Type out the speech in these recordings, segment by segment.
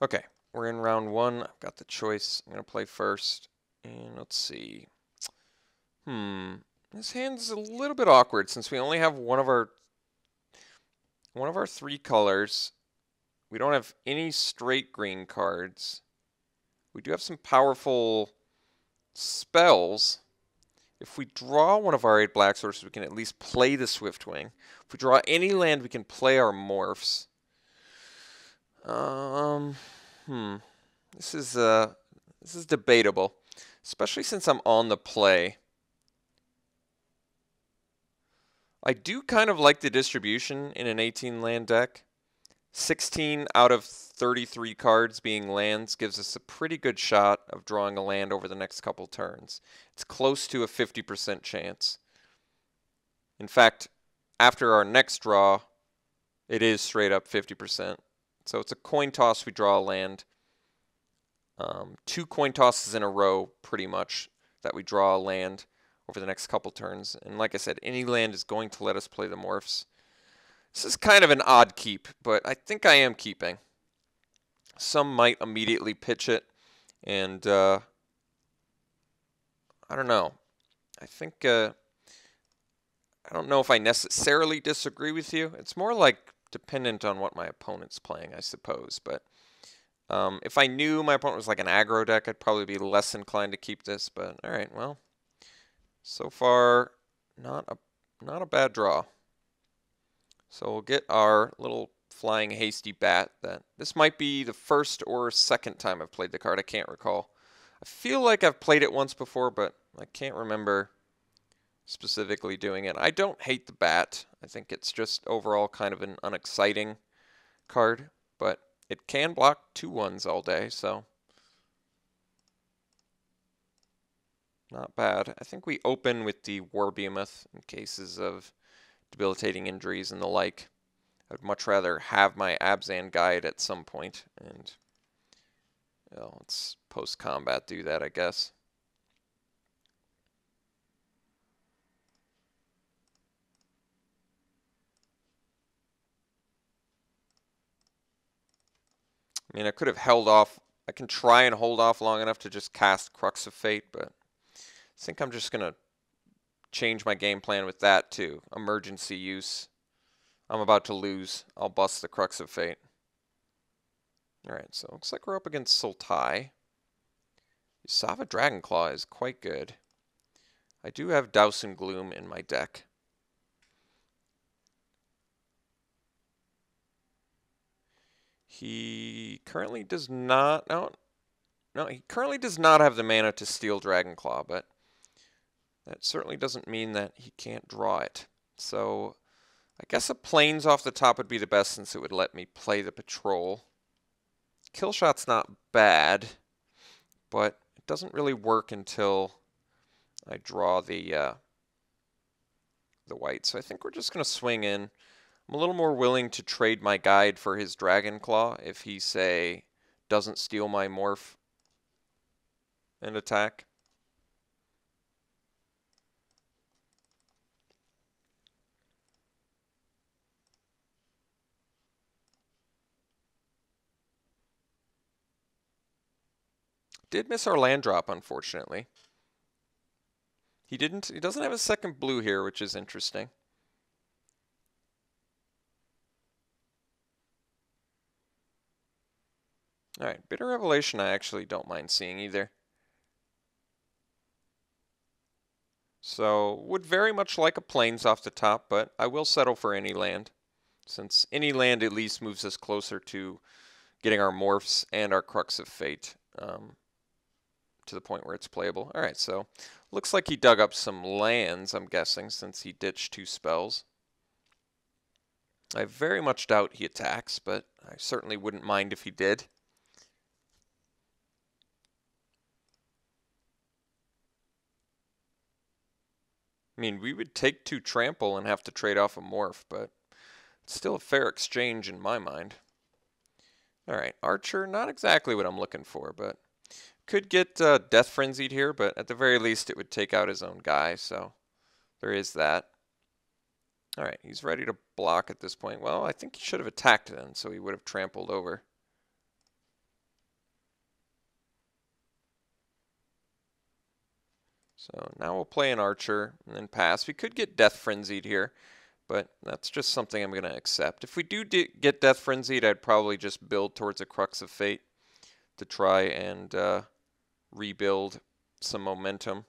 Okay, we're in round one. I've got the choice. I'm going to play first. And let's see. This hand's a little bit awkward since we only have one of our three colors. We don't have any straight green cards. We do have some powerful spells. If we draw one of our 8 black sources, we can at least play the Swiftwing. If we draw any land, we can play our morphs. Um, hmm. This is debatable, especially since I'm on the play. I do kind of like the distribution in an 18 land deck. 16 out of 33 cards being lands gives us a pretty good shot of drawing a land over the next couple turns. It's close to a 50% chance. In fact, after our next draw, it is straight up 50%. So it's a coin toss, we draw a land. 2 coin tosses in a row, pretty much, that we draw a land over the next couple turns. And like I said, any land is going to let us play the morphs. This is kind of an odd keep, but I think I am keeping. Some might immediately pitch it, and I don't know. I think I don't know if I necessarily disagree with you. It's more like dependent on what my opponent's playing, I suppose. But if I knew my opponent was like an aggro deck, I'd probably be less inclined to keep this. But all right, well, so far not a bad draw. So we'll get our little flying hasty bat. That this might be the first or second time I've played the card. I can't recall. I feel like I've played it once before, but I can't remember specifically doing it. I don't hate the bat. I think it's just overall kind of an unexciting card, but it can block 2/1s all day, so not bad. I think we open with the War Behemoth in cases of debilitating injuries and the like. I'd much rather have my Abzan guide at some point, and let's post-combat do that, I guess. I mean, I could have held off. I can try and hold off long enough to just cast Crux of Fate, but I think I'm just going to change my game plan with that too. Emergency use. I'm about to lose. I'll bust the Crux of Fate. Alright, so looks like we're up against Sultai. Yasava Dragonclaw is quite good. I do have Douse and Gloom in my deck. He currently does not... No, he currently does not have the mana to steal Dragonclaw, but that certainly doesn't mean that he can't draw it. So I guess a Plains off the top would be the best since it would let me play the Patrol. Killshot's not bad, but it doesn't really work until I draw the white. So I think we're just going to swing in. I'm a little more willing to trade my guide for his Dragonclaw if he, say, doesn't steal my morph and attack. Did miss our land drop, unfortunately. He doesn't have a second blue here, which is interesting. Alright, Bitter Revelation I actually don't mind seeing either. So, would very much like a Plains off the top, but I will settle for any land, since any land at least moves us closer to getting our morphs and our Crux of Fate to the point where it's playable. Alright, so looks like he dug up some lands, I'm guessing, since he ditched 2 spells. I very much doubt he attacks, but I certainly wouldn't mind if he did. I mean, we would take 2 trample and have to trade off a morph, but it's still a fair exchange in my mind. Alright, Archer, not exactly what I'm looking for, but could get Death Frenzied here, but at the very least it would take out his own guy, so there is that. Alright, he's ready to block at this point. Well, I think he should have attacked then, so he would have trampled over. So now we'll play an archer and then pass. We could get Death Frenzied here, but that's just something I'm going to accept. If we do get Death Frenzied, I'd probably just build towards a Crux of Fate to try and rebuild some momentum.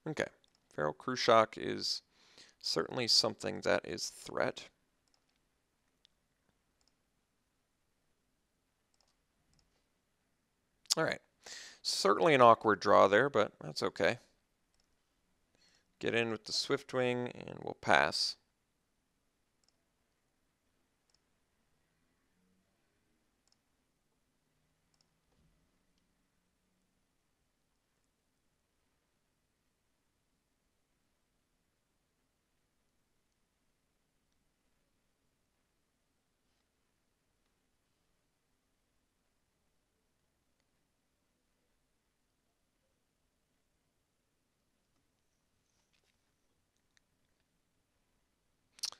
Okay, Feral Cruciak is certainly something that is threat. All right, certainly an awkward draw there, but that's okay. Get in with the Swiftwing and we'll pass.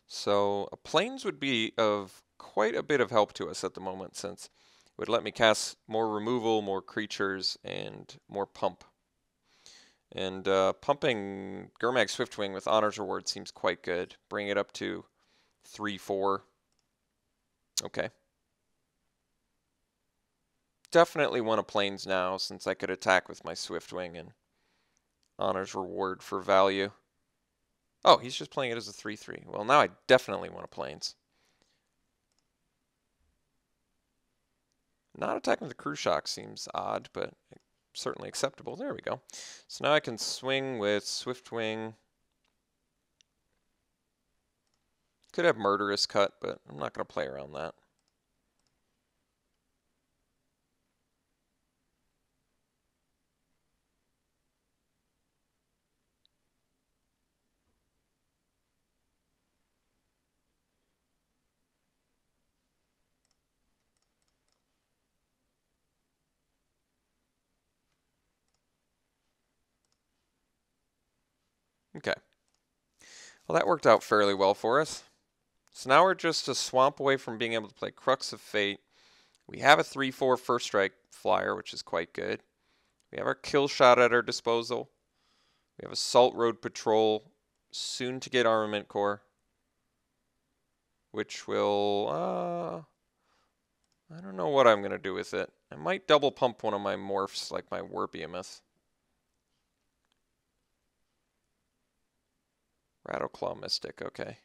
So Plains would be of quite a bit of help to us at the moment, since it would let me cast more removal, more creatures, and more pump. And pumping Gurmag Swiftwing with Honor's Reward seems quite good. Bring it up to 3-4. Okay. Definitely want a Plains now, since I could attack with my Swiftwing and Honor's Reward for value. Oh, he's just playing it as a 3-3. Well, now I definitely want a Plains. Not attacking with the Cruciak seems odd, but certainly acceptable. There we go. So now I can swing with Swiftwing. Could have Murderous Cut, but I'm not going to play around that. Okay. Well, that worked out fairly well for us. So now we're just a swamp away from being able to play Crux of Fate. We have a 3-4 first strike flyer, which is quite good. We have our kill shot at our disposal. We have Assault Road Patrol, soon to get Armament Core, which will, I don't know what I'm going to do with it. I might double pump one of my morphs, like my Warbehemoth. Rattleclaw Mystic, okay.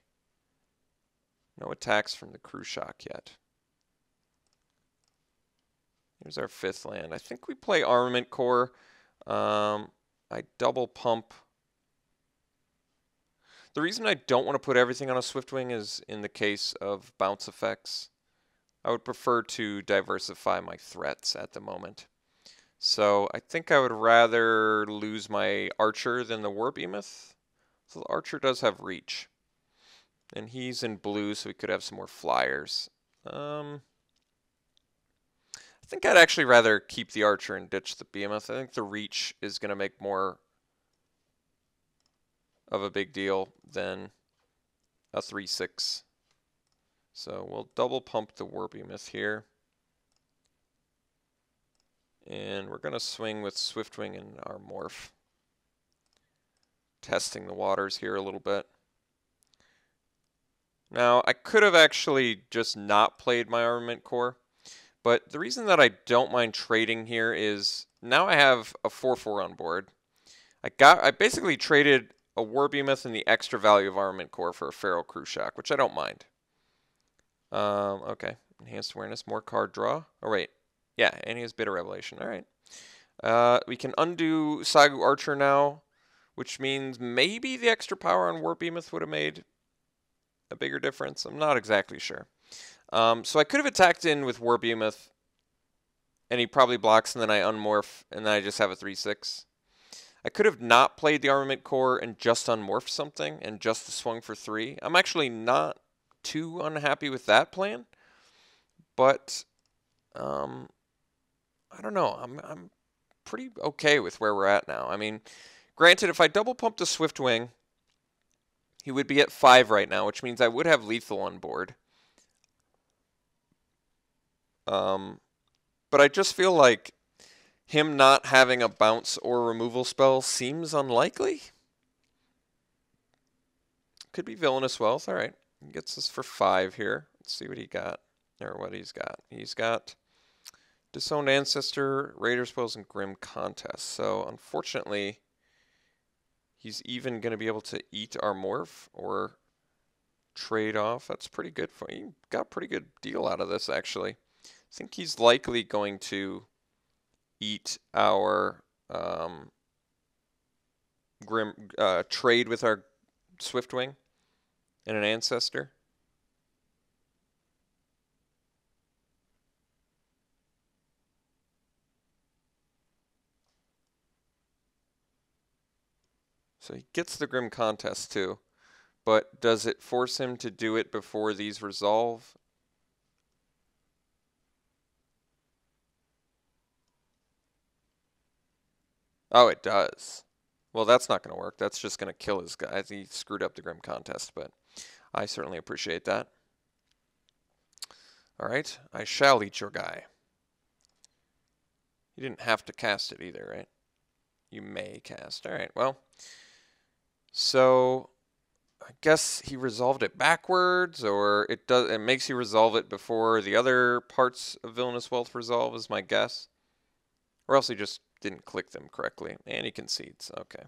No attacks from the Cruciak yet. Here's our 5th land. I think we play Armament Core. I double pump. The reason I don't want to put everything on a Swiftwing is in the case of bounce effects. I would prefer to diversify my threats at the moment. So I think I would rather lose my Archer than the Warbehemoth. So the Archer does have reach. And he's in blue, so we could have some more flyers. I think I'd actually rather keep the Archer and ditch the Behemoth. I think the reach is going to make more of a big deal than a 3-6. So we'll double pump the Warbehemoth here. And we're going to swing with Swiftwing and our Morph. Testing the waters here a little bit. Now, I could have actually just not played my Armament Core, but the reason that I don't mind trading here is now I have a 4-4 on board. I basically traded a Warbehemoth and the extra value of Armament Core for a Feral Cruciak, which I don't mind. Okay, Enhanced Awareness, more card draw. Oh wait, yeah, and he has Bitter Revelation. All right. We can undo Sagu Archer now, which means maybe the extra power on Warbehemoth would have made a bigger difference. I'm not exactly sure. So I could have attacked in with Warbehemoth, and he probably blocks, and then I unmorph, and then I just have a 3-6. I could have not played the Armament Core and just unmorphed something and just swung for 3. I'm actually not too unhappy with that plan, but I don't know. I'm pretty okay with where we're at now. I mean, granted, if I double pump the Swiftwing, he would be at 5 right now, which means I would have lethal on board. But I just feel like him not having a bounce or removal spell seems unlikely. Could be Villainous Wealth. All right. He gets us for 5 here. Let's see what he got. Or what he's got. He's got Disowned Ancestor, Raider Spells, and Grim Contest. So, unfortunately, he's even going to be able to eat our Morph or trade off. That's pretty good. He got a pretty good deal out of this, actually. I think he's likely going to eat our trade with our Swiftwing and an Ancestor. So he gets the Grim Contest too, but does it force him to do it before these resolve? Oh, it does. Well, that's not going to work. That's just going to kill his guy. He screwed up the Grim Contest, but I certainly appreciate that. All right, I shall eat your guy. You didn't have to cast it either, right? You may cast. All right, well, so I guess he resolved it backwards, or it makes you resolve it before the other parts of Villainous Wealth resolve, is my guess. Or else he just didn't click them correctly. And he concedes. Okay.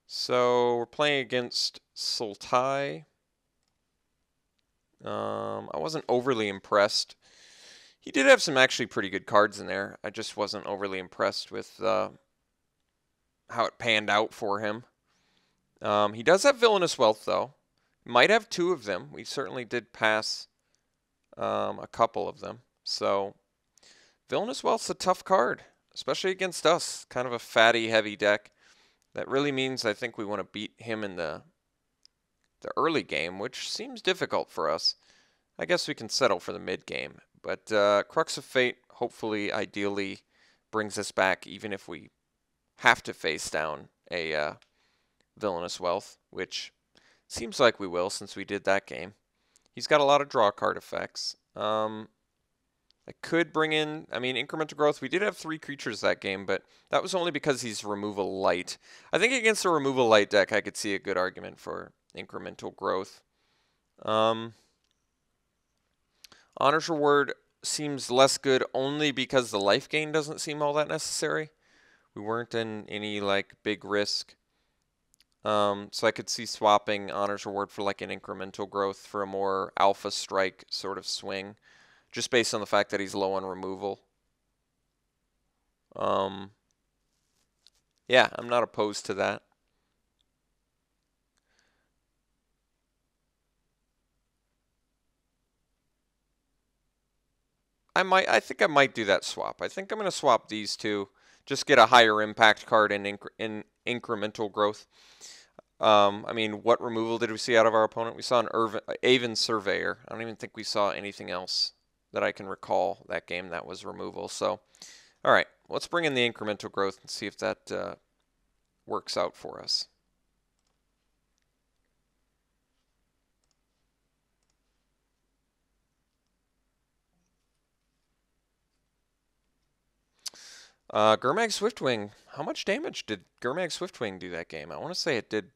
So we're playing against Sultai. I wasn't overly impressed. He did have some actually pretty good cards in there. I just wasn't overly impressed with how it panned out for him. He does have Villainous Wealth, though. Might have 2 of them. We certainly did pass a couple of them. So Villainous Wealth's a tough card, especially against us. Kind of a fatty, heavy deck. That really means I think we want to beat him in the early game, which seems difficult for us. I guess we can settle for the mid game. But Crux of Fate, hopefully, ideally, brings us back, even if we have to face down a Villainous Wealth, which seems like we will since we did that game. He's got a lot of draw card effects. I could bring in, Incremental Growth. We did have 3 creatures that game, but that was only because he's removal light. I think against a removal light deck, I could see a good argument for Incremental Growth. Honor's Reward seems less good only because the life gain doesn't seem all that necessary. We weren't in any big risk. So I could see swapping Honor's Reward for an Incremental Growth for a more Alpha Strike sort of swing, just based on the fact that he's low on removal. Yeah, I'm not opposed to that. I think I might do that swap. I think I'm going to swap these 2, just get a higher impact card in Incremental Growth. What removal did we see out of our opponent? We saw an Aven Surveyor. I don't even think we saw anything else that I can recall that game that was removal. So, all right, let's bring in the Incremental Growth and see if that works out for us. Gurmag Swiftwing. How much damage did Gurmag Swiftwing do that game? I want to say it did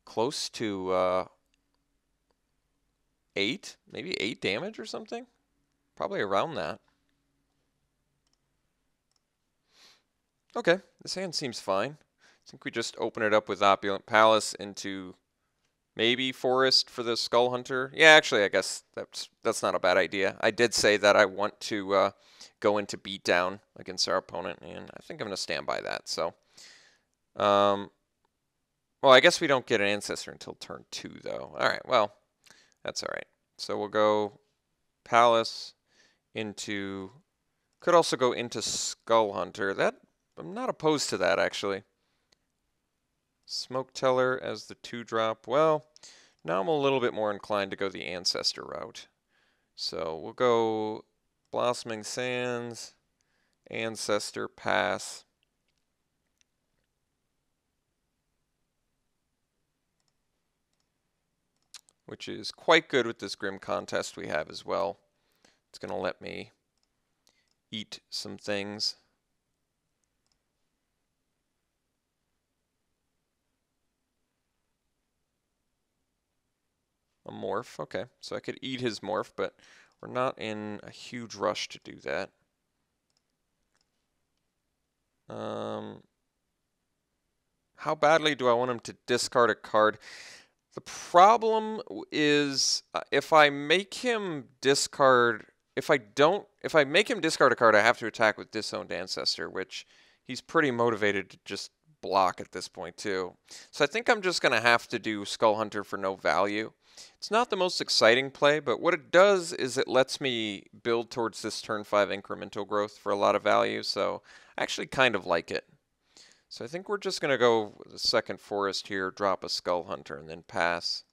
close to 8, maybe 8 damage or something. Probably around that. Okay, this hand seems fine. I think we just open it up with Opulent Palace into maybe Forest for the Skull Hunter. Yeah, actually, I guess that's not a bad idea. I did say that I want to go into Beatdown against our opponent, and I think I'm going to stand by that. So, well, I guess we don't get an Ancestor until turn 2, though. All right, well, that's all right. So we'll go Palace into... Could also go into Skull Hunter. I'm not opposed to that, actually. Smoke Teller as the 2-drop. Well, now I'm a little bit more inclined to go the Ancestor route. So we'll go Blossoming Sands, Ancestor, pass. Which is quite good with this Grim Contest we have as well. It's going to let me eat some things. A morph, okay. So I could eat his morph, but we're not in a huge rush to do that. How badly do I want him to discard a card? The problem is if I make him discard, if I make him discard a card, I have to attack with Disowned Ancestor, which he's pretty motivated to just block at this point too. So I think I'm just going to have to do Skull Hunter for no value. It's not the most exciting play, but what it does is it lets me build towards this turn 5 incremental growth for a lot of value, so I actually kind of like it. So I think we're just going to go with the second forest here, drop a Skull Hunter, and then pass.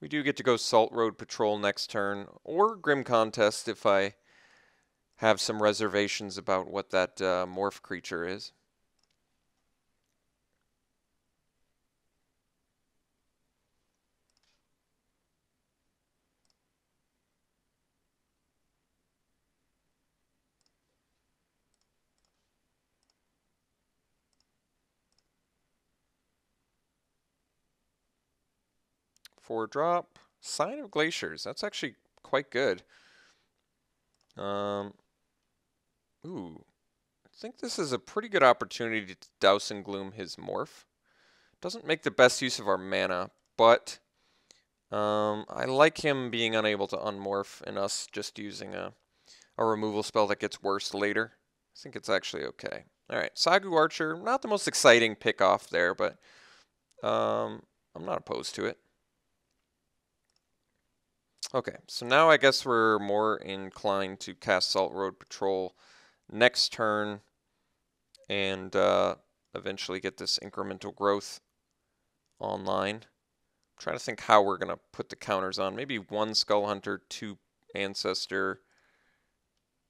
We do get to go Salt Road Patrol next turn, or Grim Contest if I have some reservations about what that morph creature is. For drop, Sign of Glaciers. That's actually quite good. Ooh, I think this is a pretty good opportunity to Douse and Gloom his morph. Doesn't make the best use of our mana, but I like him being unable to unmorph and us just using a removal spell that gets worse later. I think it's actually okay. Alright, Sagu Archer, not the most exciting pick off there, but I'm not opposed to it. Okay, so now I guess we're more inclined to cast Salt Road Patrol next turn and eventually get this incremental growth online. I'm trying to think how we're going to put the counters on. Maybe 1 Skull Hunter, 2 Ancestor,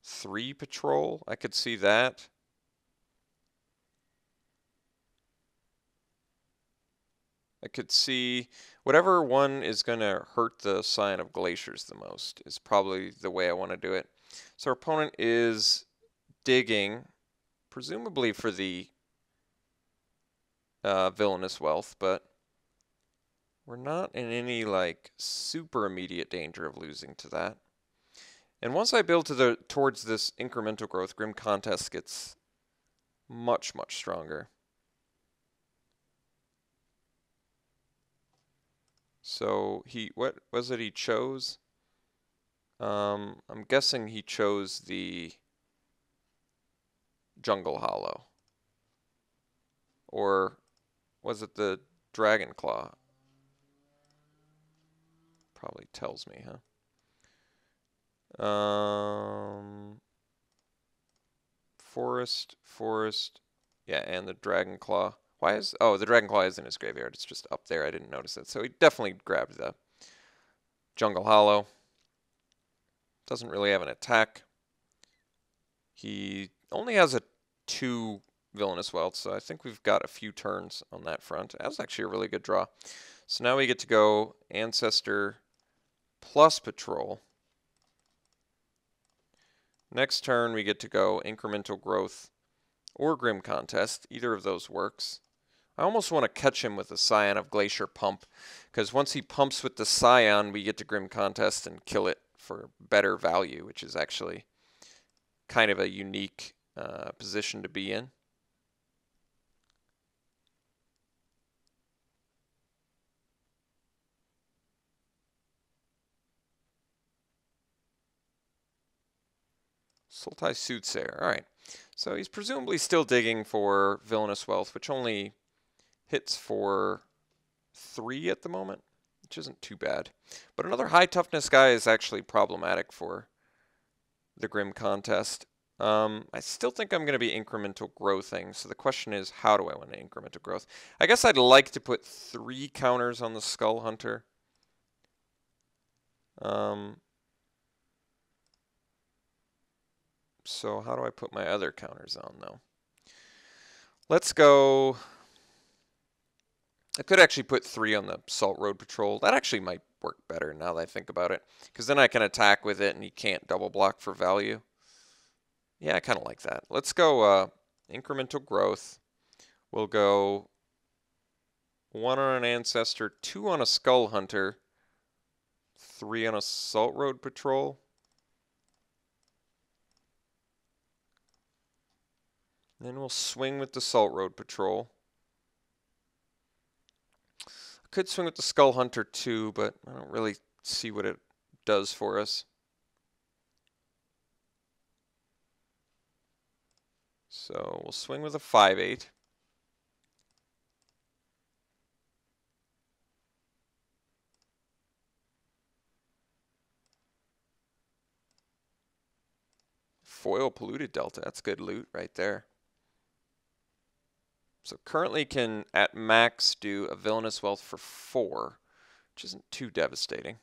3 Patrol. I could see that. I could see whatever one is going to hurt the Sign of Glaciers the most is probably the way I want to do it. So our opponent is digging, presumably for the Villainous Wealth, but we're not in any like super immediate danger of losing to that. And once I build towards this incremental growth, Grim Contest gets much, much stronger. So what was it he chose? I'm guessing he chose the Jungle Hollow. Or was it the Dragon Claw? Probably tells me, huh? Forest, yeah, and the Dragon Claw. The Dragon Claw is in his graveyard. It's just up there. I didn't notice it. So he definitely grabbed the Jungle Hollow. Doesn't really have an attack. He only has a 2 Villainous Wealth, so I think we've got a few turns on that front. That was actually a really good draw. So now we get to go Ancestor plus Patrol. Next turn we get to go Incremental Growth or Grim Contest. Either of those works. I almost want to catch him with a Scion of Glacier Pump, because once he pumps with the Scion, we get to Grim Contest and kill it for better value, which is actually kind of a unique position to be in. Sultai Soothsayer, alright. So he's presumably still digging for Villainous Wealth, which only hits for 3 at the moment, which isn't too bad. But another high toughness guy is actually problematic for the Grim Contest. I still think I'm going to be incremental growthing, so the question is, how do I want to incremental growth? I guess I'd like to put 3 counters on the Skull Hunter. So how do I put my other counters on, though? Let's go... I could actually put 3 on the Salt Road Patrol. That actually might work better now that I think about it, because then I can attack with it and he can't double block for value. Yeah, I kind of like that. Let's go incremental growth. We'll go 1 on an ancestor, 2 on a skull hunter, 3 on a salt road patrol. Then we'll swing with the salt road patrol. I could swing with the skull hunter too, but I don't really see what it does for us. So we'll swing with a 5/8. Foil polluted delta, that's good loot right there. So currently can at max do a villainous wealth for 4, which isn't too devastating.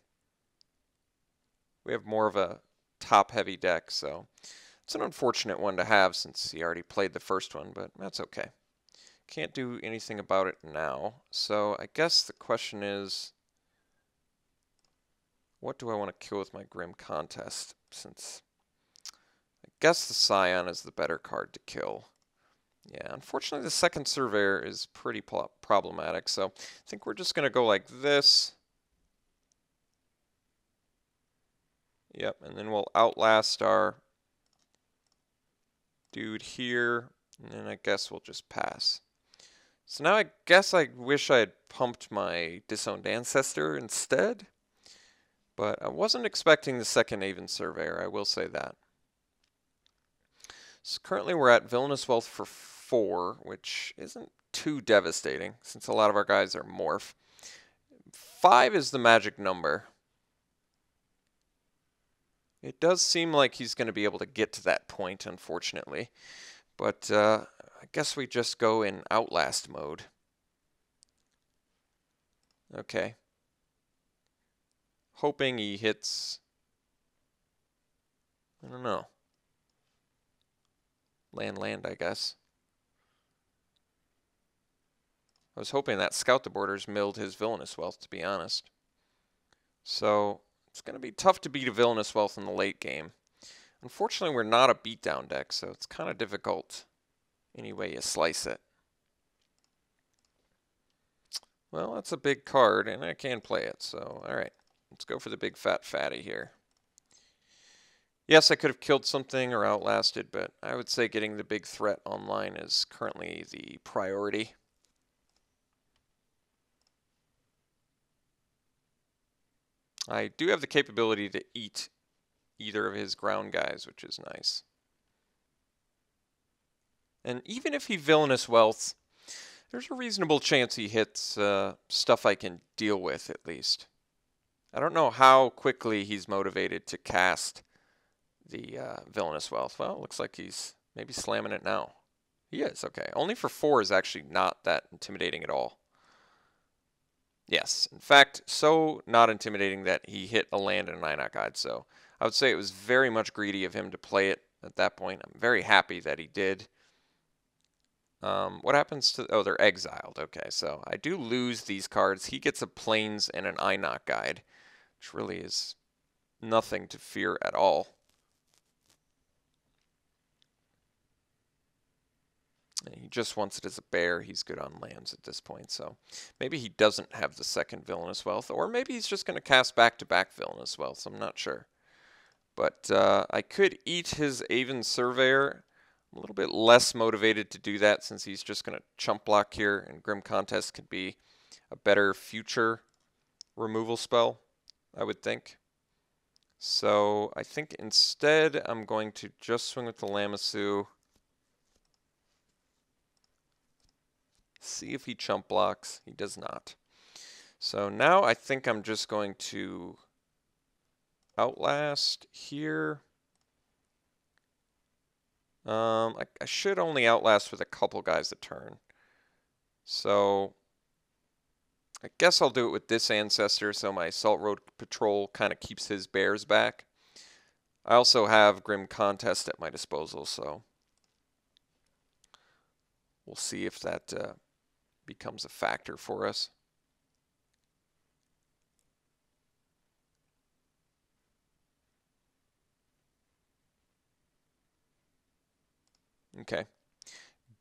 We have more of a top heavy deck, so it's an unfortunate one to have since he already played the first one, but that's okay. Can't do anything about it now. So I guess the question is, what do I want to kill with my Grim Contest? Since I guess the Scion is the better card to kill. Yeah, unfortunately the second Surveyor is pretty problematic, so I think we're just going to go like this. Yep, and then we'll outlast our dude here, and then I guess we'll just pass. So now I guess I wish I had pumped my Disowned Ancestor instead, but I wasn't expecting the second Aven Surveyor, I will say that. So currently we're at Villainous Wealth for 4, which isn't too devastating since a lot of our guys are morph. 5 is the magic number. It does seem like he's going to be able to get to that point, unfortunately. But I guess we just go in Outlast mode. Okay. Hoping he hits... I don't know. Land, I guess. I was hoping that Scout the Borders milled his Villainous Wealth, to be honest. So it's going to be tough to beat a Villainous Wealth in the late game. Unfortunately, we're not a beatdown deck, so it's kind of difficult any way you slice it. Well, that's a big card, and I can play it, so alright. Let's go for the big fat fatty here. Yes, I could have killed something or outlasted, but I would say getting the big threat online is currently the priority. I do have the capability to eat either of his ground guys, which is nice. And even if he Villainous Wealth, there's a reasonable chance he hits stuff I can deal with, at least. I don't know how quickly he's motivated to cast the Villainous Wealth. Well, looks like he's maybe slamming it now. He is, okay. Only for 4 is actually not that intimidating at all. Yes, in fact, so not intimidating that he hit a land and an Inoc Guide, so I would say it was very much greedy of him to play it at that point. I'm very happy that he did. What happens to... Oh, they're exiled. Okay, so I do lose these cards. He gets a Plains and an Inoc Guide, which really is nothing to fear at all. And he just wants it as a bear. He's good on lands at this point, so maybe he doesn't have the second Villainous Wealth, or maybe he's just going to cast back-to-back Villainous Wealth. I'm not sure. But I could eat his Aven Surveyor. I'm a little bit less motivated to do that since he's just going to chump block here, and Grim Contest could be a better future removal spell, I would think. So I think instead I'm going to just swing with the Lamassu. See if he chump blocks. He does not. So now I think I'm just going to Outlast here. I should only Outlast with a couple guys a turn. So I guess I'll do it with this Ancestor so my Salt Road Patrol kind of keeps his bears back. I also have Grim Contest at my disposal, so we'll see if that becomes a factor for us. Okay.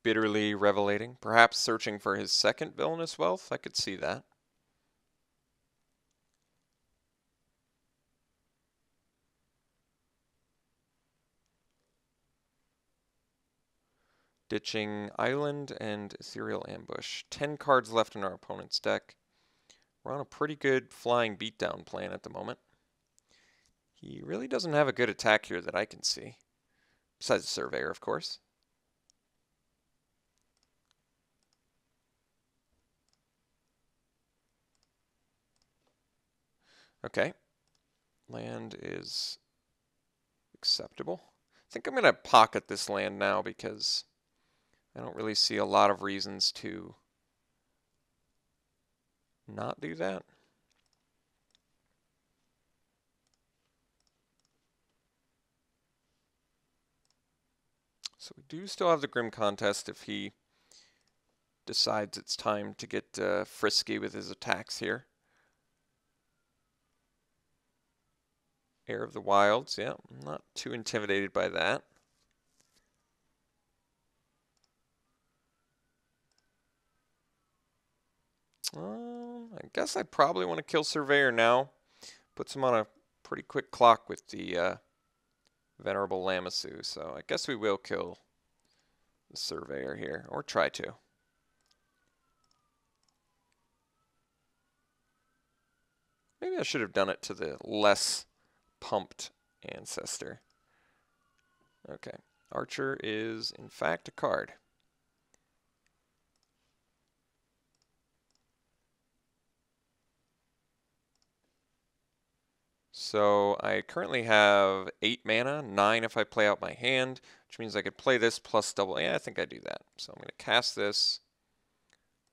Bitterly revelating. Perhaps searching for his second villainous wealth? I could see that. Ditching Island and Ethereal Ambush. 10 cards left in our opponent's deck. We're on a pretty good flying beatdown plan at the moment. He really doesn't have a good attack here that I can see. Besides the Surveyor, of course. Okay. Land is acceptable. I think I'm going to pocket this land now because I don't really see a lot of reasons to not do that. So we do still have the Grim Contest if he decides it's time to get frisky with his attacks here. Heir of the Wilds, yeah, I'm not too intimidated by that. I guess I probably want to kill Surveyor now. Puts him on a pretty quick clock with the Venerable Lamassu, so I guess we will kill the Surveyor here, or try to. Maybe I should have done it to the less pumped ancestor. Okay, Archer is in fact a card. So I currently have 8 mana, 9 if I play out my hand, which means I could play this plus double. Yeah, I think I do that. So I'm going to cast this.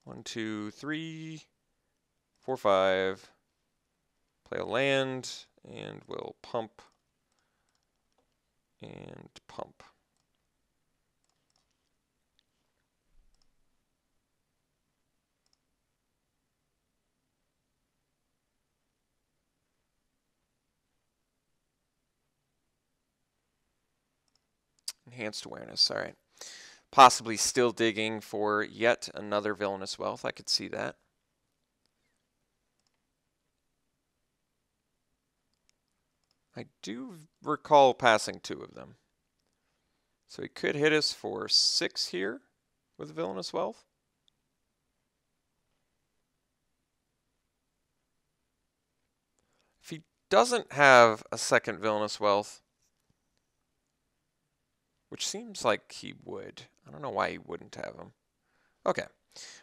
1, 2, 3, 4, 5. Play a land, and we'll pump and pump. Enhanced awareness, all right. Possibly still digging for yet another villainous wealth. I could see that. I do recall passing 2 of them. So he could hit us for 6 here with villainous wealth. If he doesn't have a second villainous wealth, which seems like he would. I don't know why he wouldn't have him. Okay.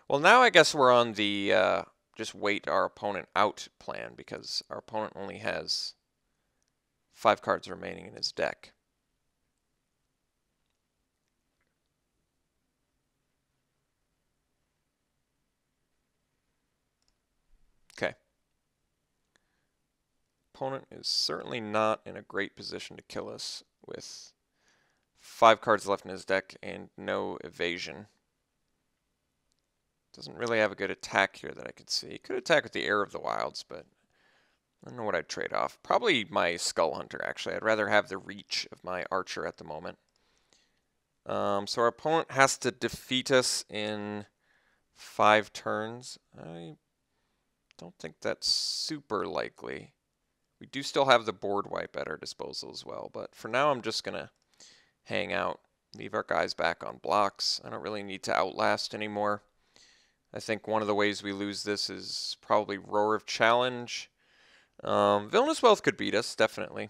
Well, now I guess we're on the just wait our opponent out plan because our opponent only has 5 cards remaining in his deck. Okay. Opponent is certainly not in a great position to kill us with 5 cards left in his deck and no evasion. Doesn't really have a good attack here that I could see. He could attack with the Heir of the Wilds, but I don't know what I'd trade off. Probably my Skull Hunter, actually. I'd rather have the reach of my Archer at the moment. So our opponent has to defeat us in 5 turns. I don't think that's super likely. We do still have the board wipe at our disposal as well, but for now I'm just going to hang out, leave our guys back on blocks. I don't really need to outlast anymore. I think one of the ways we lose this is probably Roar of Challenge. Villainous Wealth could beat us, definitely.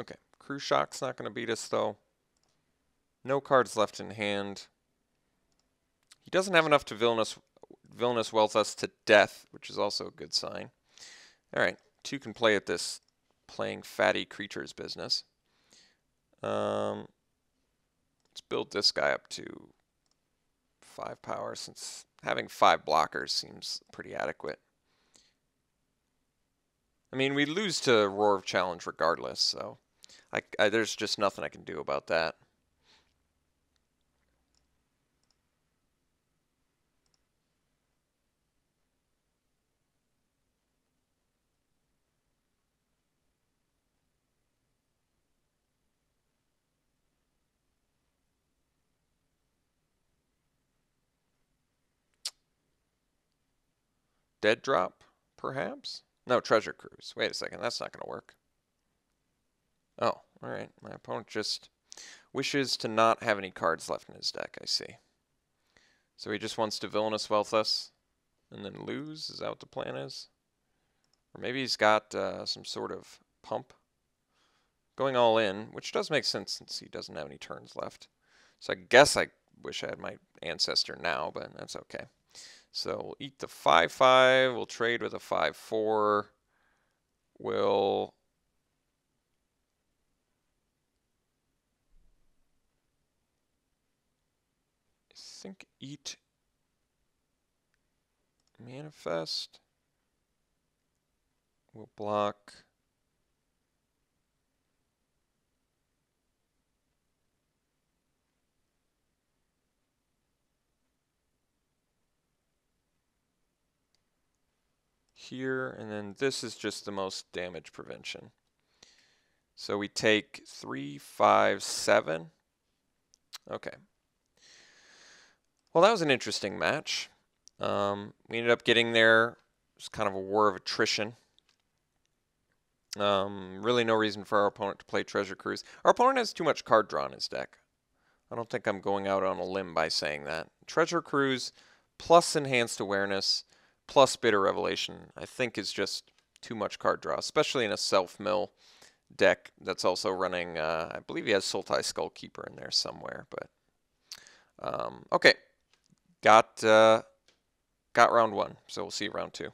Okay, Crew Shock's not going to beat us, though. No cards left in hand. He doesn't have enough to Villainous Wealth us to death, which is also a good sign. Alright, 2 can play at this playing fatty creatures business. Let's build this guy up to 5 power, since having 5 blockers seems pretty adequate. I mean, we lose to Roar of Challenge regardless, so there's just nothing I can do about that. Dead Drop, perhaps? No, Treasure Cruise. Wait a second, that's not going to work. Oh, alright. My opponent just wishes to not have any cards left in his deck, I see. So he just wants to Villainous Wealth us and then lose? Is that what the plan is? Or maybe he's got some sort of pump going all in, which does make sense since he doesn't have any turns left. So I guess I wish I had my Ancestor now, but that's okay. So we'll eat the 5/5. We'll trade with a 5/4. We'll eat Manifest. We'll block. Here, and then this is just the most damage prevention. So we take 3, 5, 7. Okay. Well, that was an interesting match. We ended up getting there. It was kind of a war of attrition. Really no reason for our opponent to play Treasure Cruise. Our opponent has too much card draw in his deck. I don't think I'm going out on a limb by saying that. Treasure Cruise plus Enhanced Awareness plus Bitter Revelation, I think, is just too much card draw, especially in a self-mill deck that's also running, I believe he has Sultai Skullkeeper in there somewhere, but okay. Got round 1, so we'll see round 2.